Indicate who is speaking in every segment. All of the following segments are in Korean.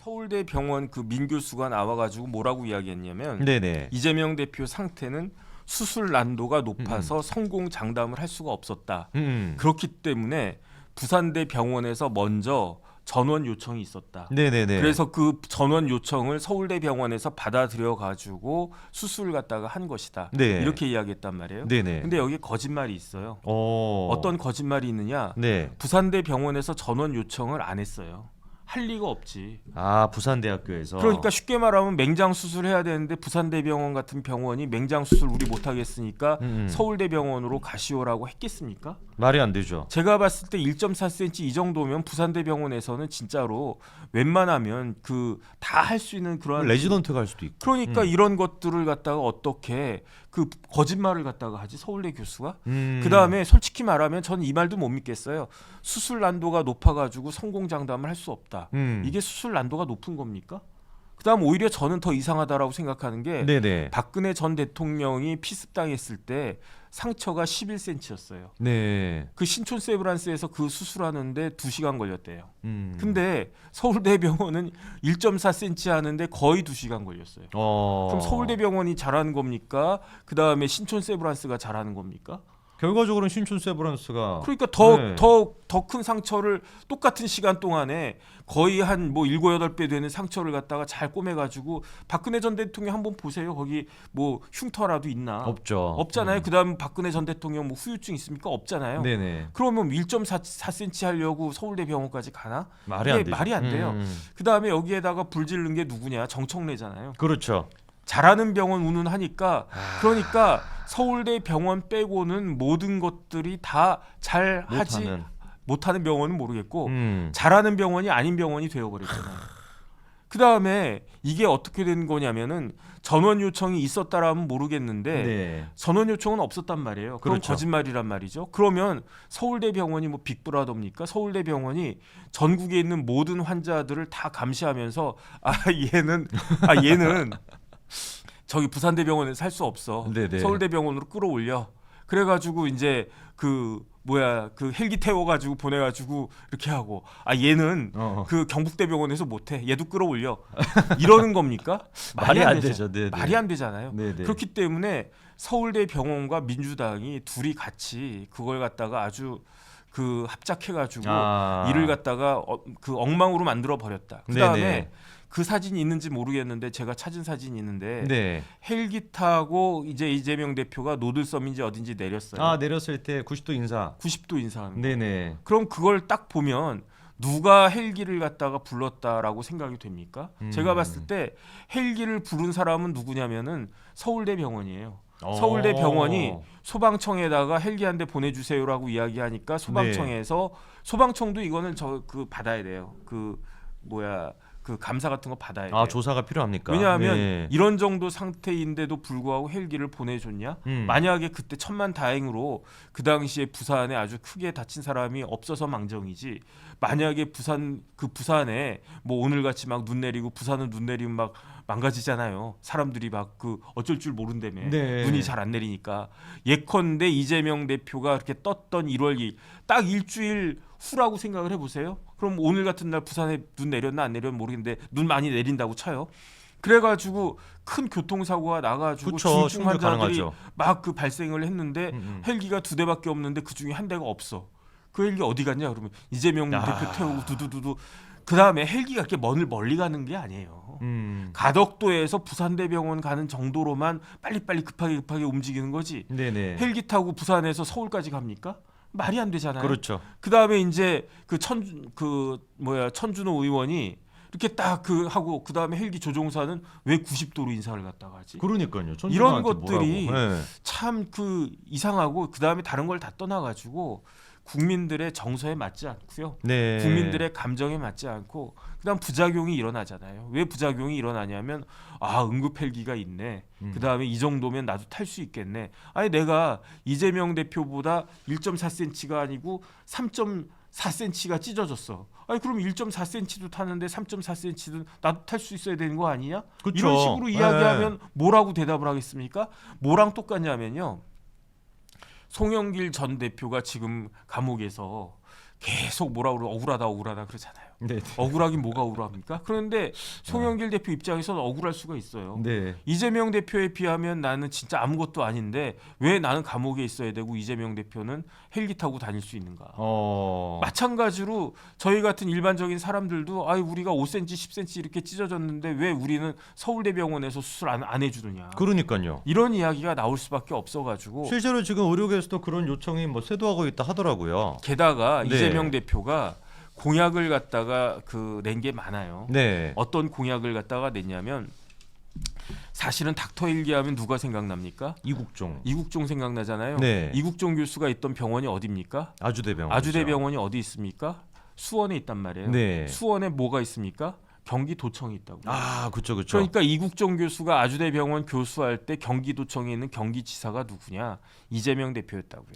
Speaker 1: 서울대 병원 그 민 교수가 나와가지고 뭐라고 이야기했냐면
Speaker 2: 네네.
Speaker 1: 이재명 대표 상태는 수술 난도가 높아서 성공 장담을 할 수가 없었다. 그렇기 때문에 부산대 병원에서 먼저 전원 요청이 있었다.
Speaker 2: 네네네.
Speaker 1: 그래서 그 전원 요청을 서울대 병원에서 받아들여 가지고 수술을 갖다가 한 것이다.
Speaker 2: 네.
Speaker 1: 이렇게 이야기했단 말이에요.
Speaker 2: 네네.
Speaker 1: 근데 여기 거짓말이 있어요.
Speaker 2: 어.
Speaker 1: 어떤 거짓말이 있느냐?
Speaker 2: 네.
Speaker 1: 부산대 병원에서 전원 요청을 안 했어요. 할 리가 없지.
Speaker 2: 아 부산대학교에서.
Speaker 1: 그러니까 쉽게 말하면 맹장 수술해야 되는데 부산대병원 같은 병원이 맹장 수술 우리 못 하겠으니까 서울대병원으로 가시오라고 했겠습니까?
Speaker 2: 말이 안 되죠.
Speaker 1: 제가 봤을 때 1.4cm 이 정도면 부산대병원에서는 진짜로 웬만하면 그 다 할 수 있는 그런
Speaker 2: 레지던트가 할 수도 있고.
Speaker 1: 그러니까 이런 것들을 갖다가 어떻게 그 거짓말을 갖다가 하지 서울대 교수가? 그 다음에 솔직히 말하면 저는 이 말도 못 믿겠어요. 수술 난도가 높아가지고 성공 장담을 할 수 없다. 이게 수술 난도가 높은 겁니까? 그다음 오히려 저는 더 이상하다라고 생각하는 게
Speaker 2: 네네.
Speaker 1: 박근혜 전 대통령이 피습당했을 때 상처가 11cm였어요.
Speaker 2: 네.
Speaker 1: 그 신촌 세브란스에서 그 수술하는데 2시간 걸렸대요.
Speaker 2: 음.
Speaker 1: 근데 서울대병원은 1.4cm 하는데 거의 2시간 걸렸어요. 그럼 서울대병원이 잘하는 겁니까? 그 다음에 신촌 세브란스가 잘하는 겁니까?
Speaker 2: 결과적으로는 신촌 세브란스가
Speaker 1: 그러니까
Speaker 2: 네.
Speaker 1: 더 큰 상처를 똑같은 시간 동안에 거의 한 뭐 7, 8배 되는 상처를 갖다가 잘 꼬매가지고 박근혜 전 대통령 한번 보세요. 거기 뭐 흉터라도 있나?
Speaker 2: 없죠.
Speaker 1: 없잖아요. 그다음 박근혜 전 대통령 뭐 후유증 있습니까? 없잖아요.
Speaker 2: 네네.
Speaker 1: 그러면 1.4cm 하려고 서울대병원까지 가나?
Speaker 2: 말이 안
Speaker 1: 이게
Speaker 2: 되죠.
Speaker 1: 말이 안 돼요. 그다음에 여기에다가 불지른 게 누구냐? 정청래잖아요.
Speaker 2: 그렇죠.
Speaker 1: 잘하는 병원 운운하니까 그러니까 서울대 병원 빼고는 모든 것들이 다 잘 하지 못하는 병원은 모르겠고 잘하는 병원이 아닌 병원이 되어버렸잖아요. 그 다음에 이게 어떻게 된 거냐면은 전원 요청이 있었다라면 모르겠는데
Speaker 2: 네.
Speaker 1: 전원 요청은 없었단 말이에요. 그럼
Speaker 2: 그렇죠.
Speaker 1: 거짓말이란 말이죠. 그러면 서울대 병원이 뭐 빅브라더입니까? 서울대 병원이 전국에 있는 모든 환자들을 다 감시하면서 얘는 저기 부산대병원에 살 수 없어.
Speaker 2: 네네.
Speaker 1: 서울대병원으로 끌어올려. 그래가지고 이제 그 헬기 태워가지고 보내가지고 이렇게 하고 얘는 그 경북대병원에서 못해. 얘도 끌어올려. 이러는 겁니까?
Speaker 2: 말이 안 되죠. 네네.
Speaker 1: 말이 안 되잖아요.
Speaker 2: 네네.
Speaker 1: 그렇기 때문에 서울대병원과 민주당이 둘이 같이 그걸 갖다가 아주 그 합작해가지고 일을 갖다가 그 엉망으로 만들어 버렸다. 그 다음에
Speaker 2: 네네.
Speaker 1: 그 사진이 있는지 모르겠는데 제가 찾은 사진이 있는데
Speaker 2: 네.
Speaker 1: 헬기 타고 이제 이재명 대표가 노들섬인지 어딘지 내렸어요.
Speaker 2: 아 내렸을 때 90도 인사.
Speaker 1: 90도 인사하는 거.
Speaker 2: 네네.
Speaker 1: 그럼 그걸 딱 보면 누가 헬기를 갖다가 불렀다라고 생각이 됩니까? 제가 봤을 때 헬기를 부른 사람은 누구냐면은 서울대병원이에요. 서울대병원이 소방청에다가 헬기 한 대 보내주세요라고 이야기하니까 소방청에서 소방청도 이거는 저 그 받아야 돼요. 그 감사 같은 거 받아야 돼요.
Speaker 2: 조사가 필요합니까?
Speaker 1: 왜냐하면
Speaker 2: 네.
Speaker 1: 이런 정도 상태인데도 불구하고 헬기를 보내줬냐? 만약에 그때 천만다행으로 그 당시에 부산에 아주 크게 다친 사람이 없어서 망정이지. 만약에 부산에 뭐 오늘같이 막 눈 내리고 부산은 눈 내리면 막 망가지잖아요. 사람들이 막 그 어쩔 줄 모른다며.
Speaker 2: 네.
Speaker 1: 눈이 잘 안 내리니까. 예컨대 이재명 대표가 그렇게 떴던 1월 2일 딱 일주일 후라고 생각을 해보세요. 그럼 오늘 같은 날 부산에 눈 내렸나 안 내렸나 모르겠는데 눈 많이 내린다고 쳐요. 그래가지고 큰 교통사고가 나가지고 중증 환자들이 막 그 발생을 했는데 헬기가 2대밖에 없는데 그 중에 한 대가 없어. 그 헬기 어디 갔냐 그러면 이재명 대표 태우고 두두두두. 그 다음에 헬기가 그렇게 멀리 가는 게 아니에요. 가덕도에서 부산대병원 가는 정도로만 빨리빨리 급하게 움직이는 거지.
Speaker 2: 네네.
Speaker 1: 헬기 타고 부산에서 서울까지 갑니까? 말이 안 되잖아요.
Speaker 2: 그렇죠.
Speaker 1: 그 다음에 이제 천준호 의원이 이렇게 딱 하고 그 다음에 헬기 조종사는 왜 90도로 인사를 갖다가 하지?
Speaker 2: 그러니까요.
Speaker 1: 이런 것들이
Speaker 2: 네.
Speaker 1: 참 이상하고 그 다음에 다른 걸 다 떠나가지고 국민들의 정서에 맞지 않고요.
Speaker 2: 네.
Speaker 1: 국민들의 감정에 맞지 않고 그다음 부작용이 일어나잖아요. 왜 부작용이 일어나냐면 응급 헬기가 있네. 그다음에 이 정도면 나도 탈 수 있겠네. 내가 이재명 대표보다 1.4cm가 아니고 3.4cm가 찢어졌어. 그럼 1.4cm도 타는데 3.4cm도 나도 탈 수 있어야 되는 거 아니냐?
Speaker 2: 그쵸.
Speaker 1: 이런 식으로 이야기하면 뭐라고 대답을 하겠습니까? 뭐랑 똑같냐면요. 송영길 전 대표가 지금 감옥에서 계속 억울하다 그러잖아요.
Speaker 2: 네.
Speaker 1: 억울하긴 뭐가 억울합니까? 그런데 송영길 대표 입장에서는 억울할 수가 있어요.
Speaker 2: 네.
Speaker 1: 이재명 대표에 비하면 나는 진짜 아무것도 아닌데 왜 나는 감옥에 있어야 되고 이재명 대표는 헬기 타고 다닐 수 있는가? 마찬가지로 저희 같은 일반적인 사람들도 아이 우리가 5cm, 10cm 이렇게 찢어졌는데 왜 우리는 서울대병원에서 수술 안 해주느냐?
Speaker 2: 그러니까요.
Speaker 1: 이런 이야기가 나올 수밖에 없어가지고
Speaker 2: 실제로 지금 의료계에서도 그런 요청이 뭐 쇄도하고 있다 하더라고요.
Speaker 1: 게다가
Speaker 2: 네.
Speaker 1: 이재명 대표가 공약을 갖다가 낸 게 많아요.
Speaker 2: 네.
Speaker 1: 어떤 공약을 갖다가 냈냐면 사실은 닥터 헬기 하면 누가 생각납니까?
Speaker 2: 이국종.
Speaker 1: 이국종 생각나잖아요.
Speaker 2: 네.
Speaker 1: 이국종 교수가 있던 병원이 어디입니까?
Speaker 2: 아주대병원.
Speaker 1: 아주대병원이 어디 있습니까? 수원에 있단 말이에요.
Speaker 2: 네.
Speaker 1: 수원에 뭐가 있습니까? 경기도청이 있다고.
Speaker 2: 아, 그렇죠.
Speaker 1: 그러니까 이국종 교수가 아주대병원 교수할 때 경기도청에 있는 경기지사가 누구냐? 이재명 대표였다고요.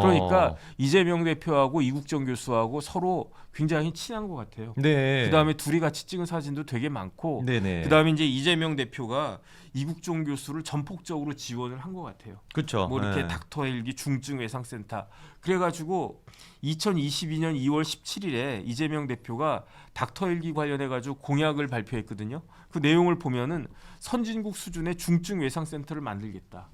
Speaker 1: 그러니까 이재명 대표하고 이국종 교수하고 서로 굉장히 친한 것 같아요.
Speaker 2: 네.
Speaker 1: 그다음에 둘이 같이 찍은 사진도 되게 많고
Speaker 2: 네네.
Speaker 1: 그다음에 이제 이재명 대표가 이국종 교수를 전폭적으로 지원을 한 것 같아요.
Speaker 2: 그렇죠.
Speaker 1: 뭐 이렇게
Speaker 2: 네.
Speaker 1: 닥터 헬기 중증 외상센터 그래가지고 2022년 2월 17일에 이재명 대표가 닥터 헬기 관련해 가지고 공약을 발표했거든요. 그 내용을 보면은 선진국 수준의 중증 외상센터를 만들겠다.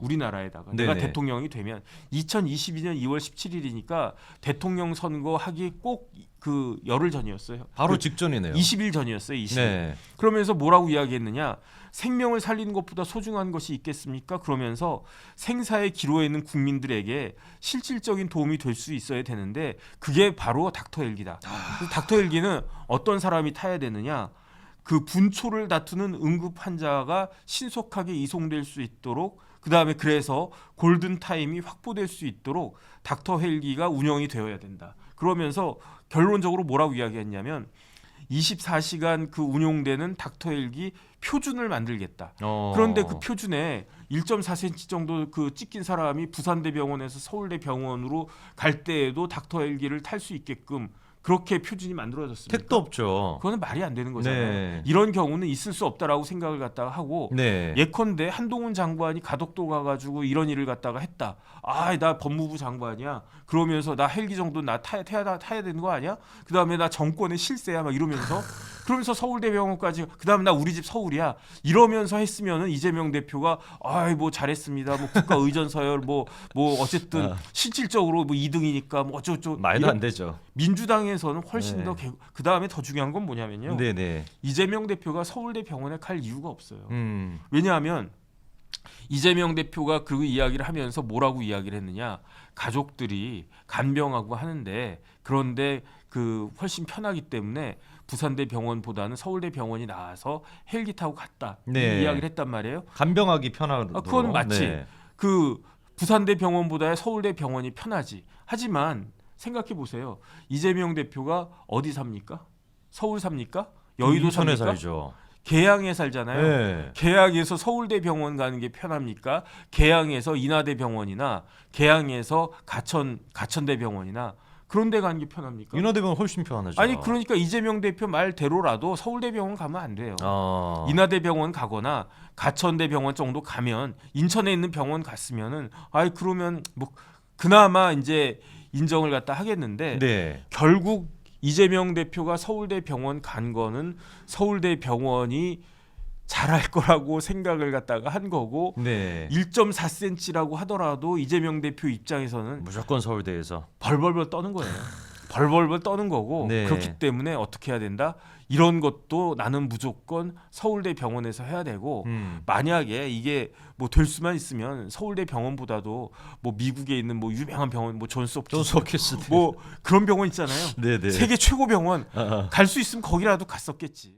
Speaker 1: 우리나라에다가 내가
Speaker 2: 네네.
Speaker 1: 대통령이 되면 2022년 2월 17일이니까 대통령 선거 하기 꼭 그 열흘 전이었어요.
Speaker 2: 바로
Speaker 1: 그
Speaker 2: 직전이네요.
Speaker 1: 20일 전이었어요. 20일.
Speaker 2: 네.
Speaker 1: 그러면서 뭐라고 이야기했느냐? 생명을 살리는 것보다 소중한 것이 있겠습니까? 그러면서 생사의 기로에 있는 국민들에게 실질적인 도움이 될 수 있어야 되는데 그게 바로 닥터 헬기다. 닥터 헬기는 어떤 사람이 타야 되느냐? 그 분초를 다투는 응급 환자가 신속하게 이송될 수 있도록 그다음에 그래서 골든 타임이 확보될 수 있도록 닥터 헬기가 운영이 되어야 된다. 그러면서 결론적으로 뭐라고 이야기했냐면 24시간 그 운용되는 닥터 헬기 표준을 만들겠다. 그런데 그 표준에 1.4cm 정도 그 찍힌 사람이 부산대병원에서 서울대병원으로 갈 때에도 닥터 헬기를 탈 수 있게끔 그렇게 표준이 만들어졌습니다.
Speaker 2: 택도 없죠.
Speaker 1: 그거는 말이 안 되는 거잖아요.
Speaker 2: 네.
Speaker 1: 이런 경우는 있을 수 없다라고 생각을 갖다가 하고
Speaker 2: 네.
Speaker 1: 예컨대 한동훈 장관이 가덕도 가가지고 이런 일을 갖다가 했다. 아, 나 법무부 장관이야. 그러면서 나 헬기 정도 나 타야 되는 거 아니야? 그 다음에 나 정권의 실세야 막 이러면서 그러면서 서울대병원까지 그 다음에 나 우리 집 서울이야 이러면서 했으면은 이재명 대표가 아이 뭐 잘했습니다. 뭐 국가 의전 서열 뭐 어쨌든 실질적으로 뭐 2등이니까 뭐 어쩌고
Speaker 2: 말도 안 되죠.
Speaker 1: 민주당에서는 훨씬
Speaker 2: 네.
Speaker 1: 더 그 다음에 더 중요한 건 뭐냐면요.
Speaker 2: 네네.
Speaker 1: 이재명 대표가 서울대병원에 갈 이유가 없어요.
Speaker 2: 음.
Speaker 1: 왜냐하면 이재명 대표가 그 이야기를 하면서 뭐라고 이야기를 했느냐? 가족들이 간병하고 하는데 그런데 그 훨씬 편하기 때문에 부산대 병원보다는 서울대 병원이 나와서 헬기 타고 갔다.
Speaker 2: 네.
Speaker 1: 이 이야기를 했단 말이에요.
Speaker 2: 간병하기 편하고.
Speaker 1: 그건 맞지.
Speaker 2: 네.
Speaker 1: 그 부산대 병원보다 서울대 병원이 편하지. 하지만 생각해 보세요. 이재명 대표가 어디 삽니까? 서울 삽니까? 여의도
Speaker 2: 인천에
Speaker 1: 삽니까?
Speaker 2: 살죠.
Speaker 1: 계양에 살잖아요.
Speaker 2: 네.
Speaker 1: 계양에서 서울대 병원 가는 게 편합니까? 계양에서 인하대 병원이나 계양에서 가천대 병원이나 그런 데 가는 게 편합니까?
Speaker 2: 인하대병원 훨씬 편하죠.
Speaker 1: 아니 그러니까 이재명 대표 말대로라도 서울대 병원 가면 안 돼요. 인하대 병원 가거나 가천대 병원 정도 가면 인천에 있는 병원 갔으면은 아이 그러면 뭐 그나마 이제 인정을 갖다 하겠는데
Speaker 2: 네.
Speaker 1: 결국 이재명 대표가 서울대 병원 간 거는 서울대 병원이 잘할 거라고 생각을 갖다가 한 거고
Speaker 2: 네.
Speaker 1: 1.4cm라고 하더라도 이재명 대표 입장에서는
Speaker 2: 무조건 서울대에서.
Speaker 1: 벌벌벌 떠는 거예요. 벌벌벌 떠는 거고
Speaker 2: 네.
Speaker 1: 그렇기 때문에 어떻게 해야 된다? 이런 것도 나는 무조건 서울대 병원에서 해야 되고 만약에 이게 뭐 될 수만 있으면 서울대 병원보다도 뭐 미국에 있는 뭐 유명한 병원 뭐 존스 홉킨스 뭐 그런 병원 있잖아요.
Speaker 2: 네네.
Speaker 1: 세계 최고 병원 갈 수 있으면 거기라도 갔었겠지.